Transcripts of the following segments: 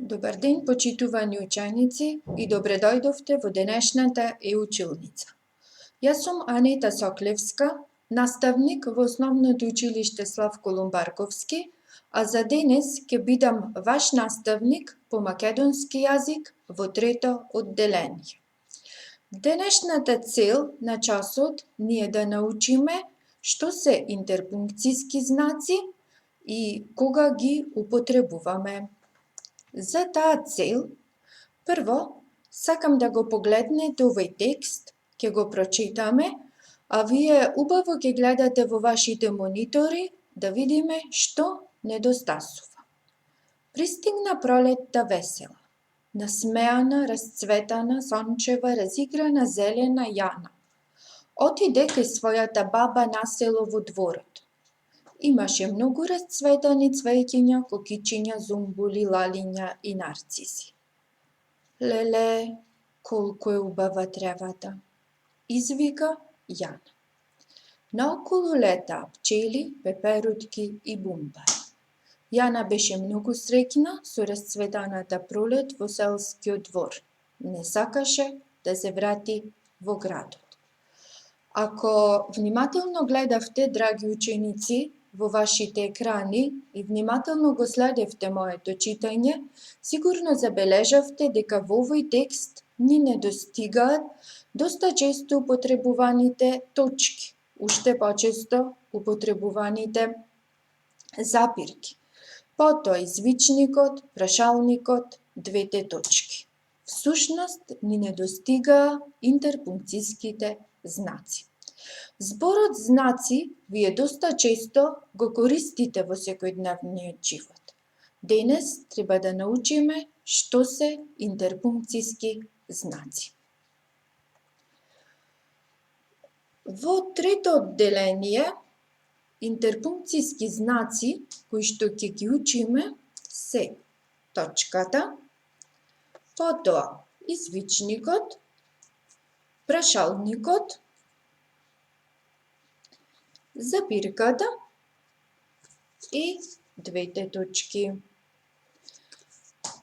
Добар ден, почитувани ученици, и добре дојдовте во денешната e-училница. Јас сум Анита Соклевска, наставник во Основното училиште Славко Ломбарковски, а за денес ќе бидам ваш наставник по македонски јазик во трето одделение. Денешната цел на часот ни е да научиме што се интерпункцијски знаци и кога ги употребуваме. За таа цел, прво, сакам да го погледнете овој текст, ќе го прочитаме, а вие убаво ќе гледате во вашите монитори да видиме што недостасува. Пристигна пролетта весела, насмеана, расцветана, сончева, разиграна, зелена Јана. Отиде кај својата баба на село во дворот. Имаше многу расцветани цвеќиња, кокичиња, зумбули, лалиња и нарциси. Леле, колку е убава тревата, извика Јана. Наоколу летаа пчели, пеперутки и бумбари. Јана беше многу среќна со расцветаната пролет во селскиот двор. Не сакаше да се врати во градот. Ако внимателно гледавте, драги ученици, во вашите екрани и внимателно го следевте моето читање, сигурно забележавте дека во овој текст ни недостигаат доста често употребуваните точки, уште почесто употребуваните запирки, потоа извичникот, прашалникот, двете точки. Всушност ни недостигаа интерпункцијските знаци. Зборот знаци вие доста често го користите во секојдневниот живот. Денес треба да научиме што се интерпункцијски знаци. Во трето одделение, интерпункцијски знаци кои што ќе ги учиме се точката, потоа извичникот, прашалникот, запирката и двете точки.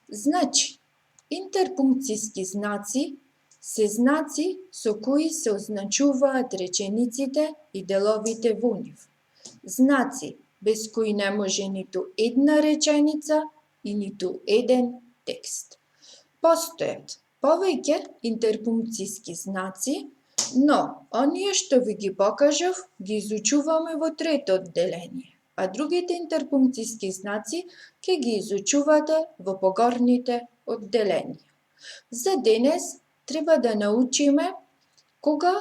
Значи, интерпункцијски знаци се знаци со кои се означуваат речениците и деловите во нив. Знаци без кои не може ниту една реченица и ниту еден текст. Постојат повеќе интерпункцијски знаци, но оние што ви ги покажав ги изучуваме во трето одделение, а другите интерпункцијски знаци ќе ги изучувате во погорните одделенија. За денес треба да научиме кога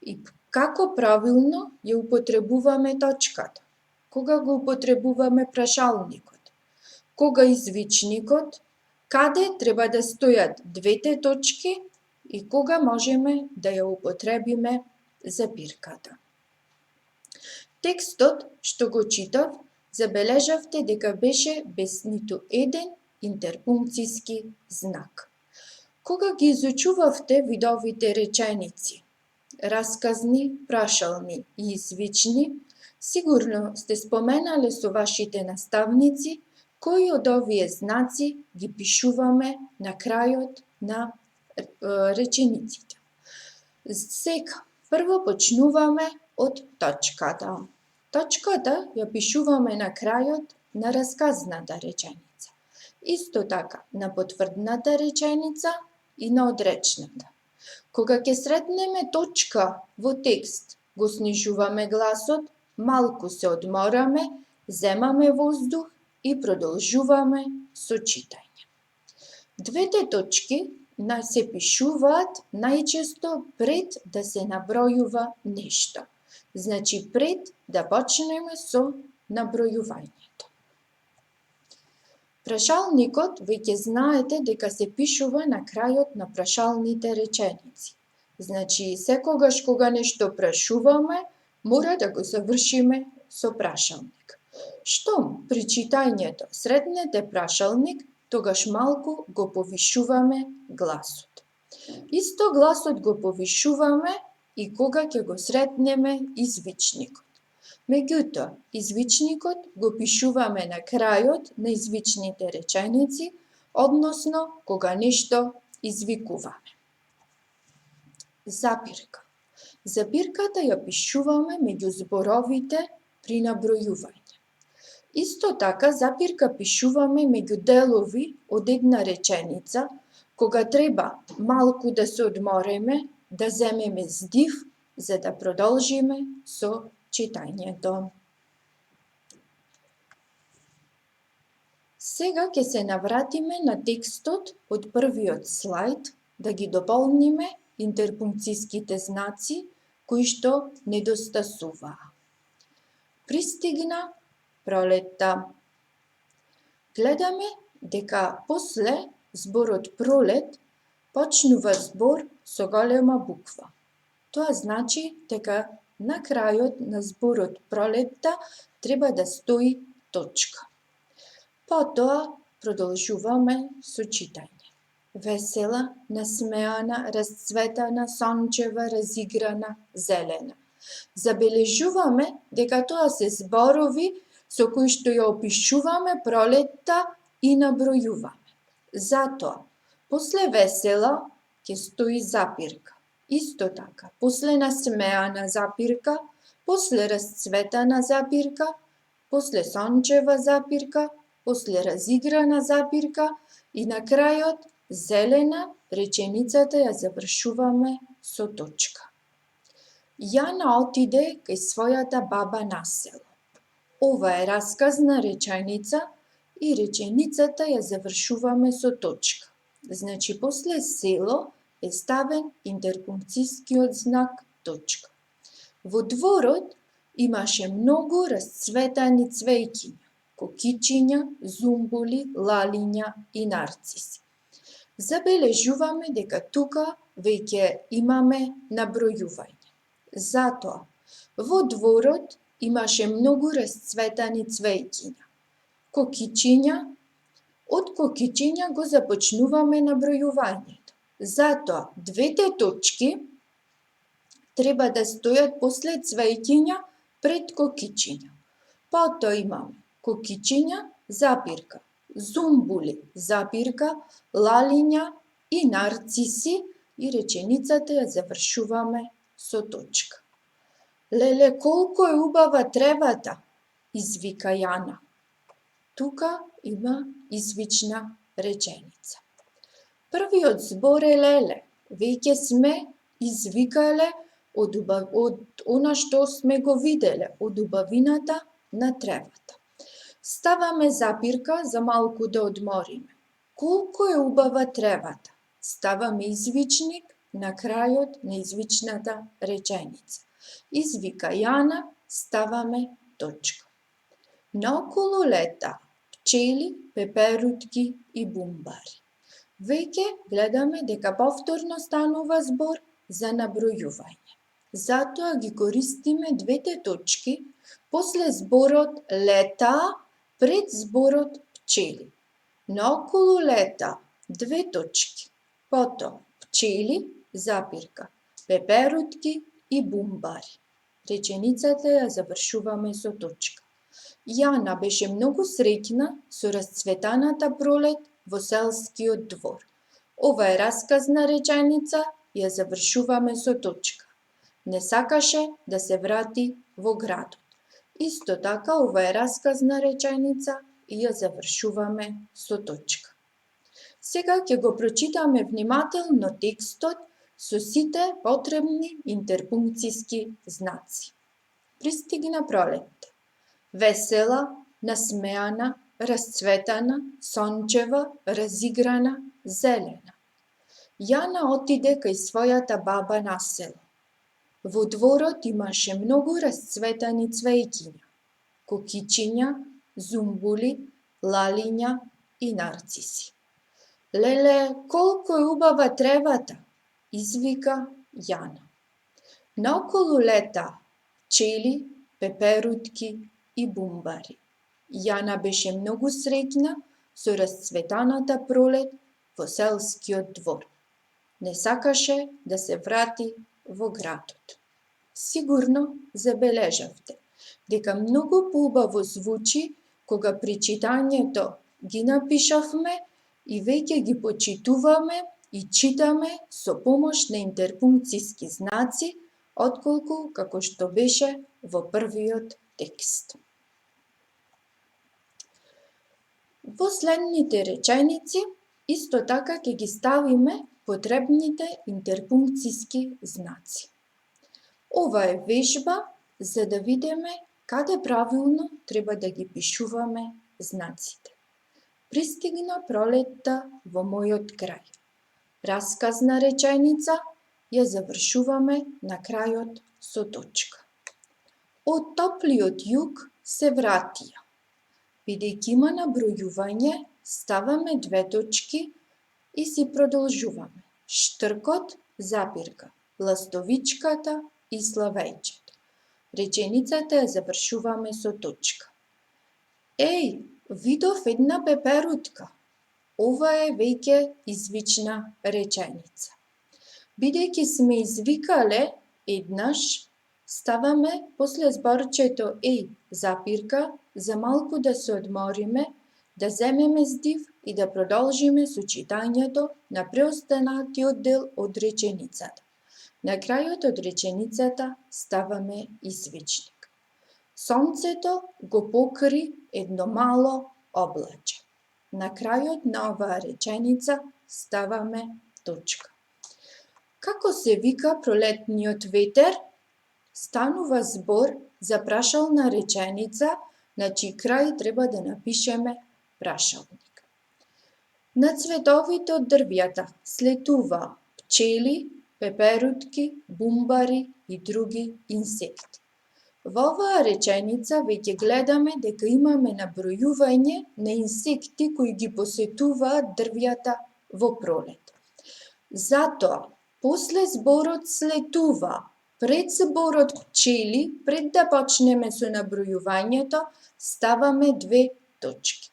и како правилно ја употребуваме точката, кога го употребуваме прашалникот, кога извичникот, каде треба да стојат двете точки и кога можеме да ја употребиме запирката. Текстот што го читав, забележавте дека беше без ниту еден интерпункцијски знак. Кога ги изучувавте видовите реченици, расказни, прашални и извични, сигурно сте споменале со вашите наставници кои од овие знаци ги пишуваме на крајот на речениците. Сега, прво почнуваме од точката. Точката ја пишуваме на крајот на расказната реченица. Исто така на потврдната реченица и на одречната. Кога ќе сретнеме точка во текст, го снижуваме гласот, малку се одмораме, земаме воздух и продолжуваме со читање. Двете точки се пишуваат најчесто пред да се набројува нешто. Значи пред да почнеме со набројувањето. Прашалникот веќе знаете дека се пишува на крајот на прашалните реченици. Значи секогаш кога нешто прашуваме, мора да го завршиме со прашалник. Штом при читањето сретнете прашалник, тогаш малку го повишуваме гласот. Исто гласот го повишуваме и кога ќе го сретнеме извичникот. Меѓутоа, извичникот го пишуваме на крајот на извичните реченици, односно кога нешто извикуваме. Запирка. Запирката ја пишуваме меѓу зборовите при набројување. Исто така, запирка пишуваме меѓу делови од една реченица, кога треба малку да се одмориме, да земеме здив, за да продолжиме со читањето. Сега ќе се навратиме на текстот од првиот слајд, да ги дополниме интерпункцијските знаци кои што недостасуваа. Пристигна пролетта. Гледаме дека после зборот пролет почнува збор со голема буква. Тоа значи дека на крајот на зборот пролетта треба да стои точка. Потоа продолжуваме со читање. Весела, насмеана, расцветана, сончева, разиграна, зелена. Забележуваме дека тоа се зборови со кои што ја опишуваме пролетта и набројуваме. Затоа, после весела ќе стои запирка. Исто така, после насмеана запирка, после расцветана запирка, после сончева запирка, после разиграна запирка и на крајот зелена, реченицата ја завршуваме со точка. Јана отиде кај својата баба на село. Ова е расказна реченица и реченицата ја завршуваме со точка. Значи, после село е ставен интерпункцијскиот знак точка. Во дворот имаше многу расцветани цвејќиња, кокичиња, зумбули, лалиња и нарциси. Забележуваме дека тука веќе имаме набројување. Затоа, во дворот имаше многу расцветани цвејќиња, кокичиња. Од кокичиња го започнуваме набројувањето. Затоа, двете точки треба да стојат после цвејќиња пред кокичиња. Потоа имаме кокичиња, запирка, зумбули, запирка, лалиња и нарциси и реченицата ја завршуваме со точка. Леле, колко е убава тревата, извика Јана. Тука има извична реченица. Првиот збор е леле. Веќе сме извикале од она што сме го виделе, од убавината на тревата. Ставаме запирка за малку да одмориме. Колко е убава тревата. Ставаме извичник на крајот на извичната реченица. Извика Јана, ставаме точка. Наоколу лета пчели, пеперутки и бумбари. Веќе гледаме дека повторно станува збор за набројување. Затоа ги користиме двете точки после зборот лета пред зборот пчели. Наоколу лета две точки. Потоа пчели, запирка, пеперутки и бумбари. Реченицата ја завршуваме со точка. Јана беше многу среќна со расцветаната пролет во селскиот двор. Ова е расказна реченица, ја завршуваме со точка. Не сакаше да се врати во градот. Исто така, ова е расказна реченица и ја завршуваме со точка. Сега ќе го прочитаме внимателно текстот со сите потребни интерпункцијски знаци. Пристигна пролетта. Весела, насмеана, расцветана, сончева, разиграна, зелена. Јана отиде кај својата баба на село. Во дворот имаше многу расцветани цвејќиња, кокичиња, зумбули, лалиња и нарциси. Леле, колко е убава тревата, извика Јана. Наоколу лета пчели, пеперутки и бумбари. Јана беше многу среќна со расцветаната пролет во селскиот двор. Не сакаше да се врати во градот. Сигурно забележавте дека многу поубаво звучи кога при читањето ги напишавме и веќе ги почитуваме и читаме со помош на интерпункциски знаци, отколку како што беше во првиот текст. Во следните реченици исто така ќе ги ставиме потребните интерпункциски знаци. Ова е вежба за да видиме каде правилно треба да ги пишуваме знаците. Пристигна пролетта во мојот крај. Расказна реченица ја завршуваме на крајот со точка. Од топлиот југ се вратија. Бидејќи има набројување, ставаме две точки и си продолжуваме. Штркот, запирка, ластовичката и славејчето. Реченицата ја завршуваме со точка. Еј, видов една пеперутка. Ова е веќе извична реченица. Бидејќи сме извикале еднаш, ставаме после зборчето еј, запирка, за малку да се одмориме, да земеме здив и да продолжиме со читањето на преостанатиот дел од реченицата. На крајот од реченицата ставаме извичник. Сонцето го покри едно мало облаче. На крајот на оваа реченица ставаме точка. Како се вика пролетниот ветер? Станува збор за прашална реченица, на чиј крај треба да напишеме прашалник. На цветовите од дрвјата слетува пчели, пеперутки, бумбари и други инсекти. Во оваа реченица веќе гледаме дека имаме набројување на инсекти кои ги посетуваат дрвјата во пролет. Затоа, после зборот слетува, пред зборот пчели, пред да почнеме со набројувањето, ставаме две точки.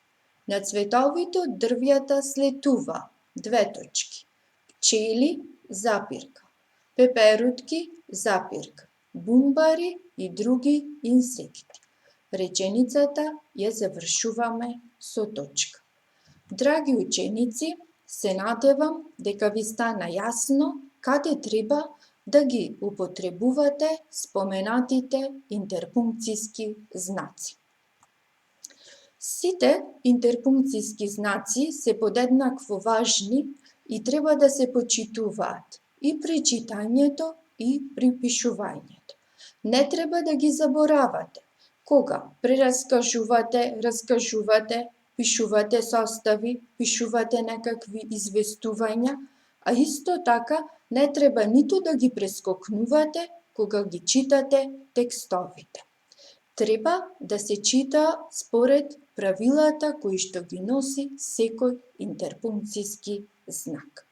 На цветовите од дрвјата слетува, две точки. Пчели, запирка. Пеперутки, запирка. Бумбари и други инсекти. Реченицата ја завршуваме со точка. Драги ученици, се надевам дека ви стана јасно каде треба да ги употребувате споменатите интерпункциски знаци. Сите интерпункциски знаци се подеднакво важни и треба да се почитуваат и при читањето и при пишувањето. Не треба да ги заборавате. Кога прераскажувате, раскажувате, пишувате состави, пишувате некакви известувања, а исто така не треба ниту да ги прескокнувате кога ги читате текстовите. Треба да се чита според правилата кои што ги носи секој интерпункциски знак.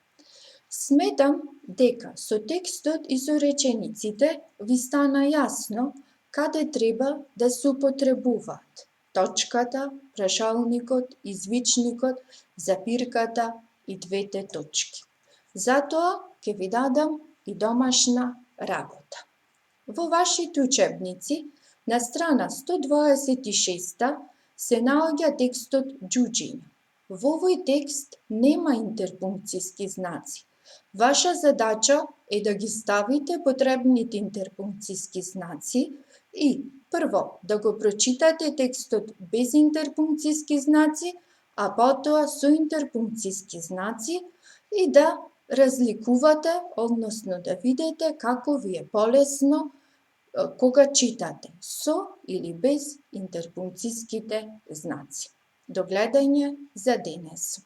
Сметам дека со текстот и со речениците ви стана јасно каде треба да се употребуваат точката, прашалникот, извичникот, запирката и двете точки. Затоа ќе ви дадам и домашна работа. Во вашите учебници на страна 126 се наоѓа текстот џуџиња. Во овој текст нема интерпункциски знаци. Ваша задача е да ги ставите потребните интерпункциски знаци и прво да го прочитате текстот без интерпункциски знаци, а потоа со интерпункциски знаци и да разликувате, односно да видите како ви е полесно кога читате со или без интерпункциските знаци. До гледање за денес.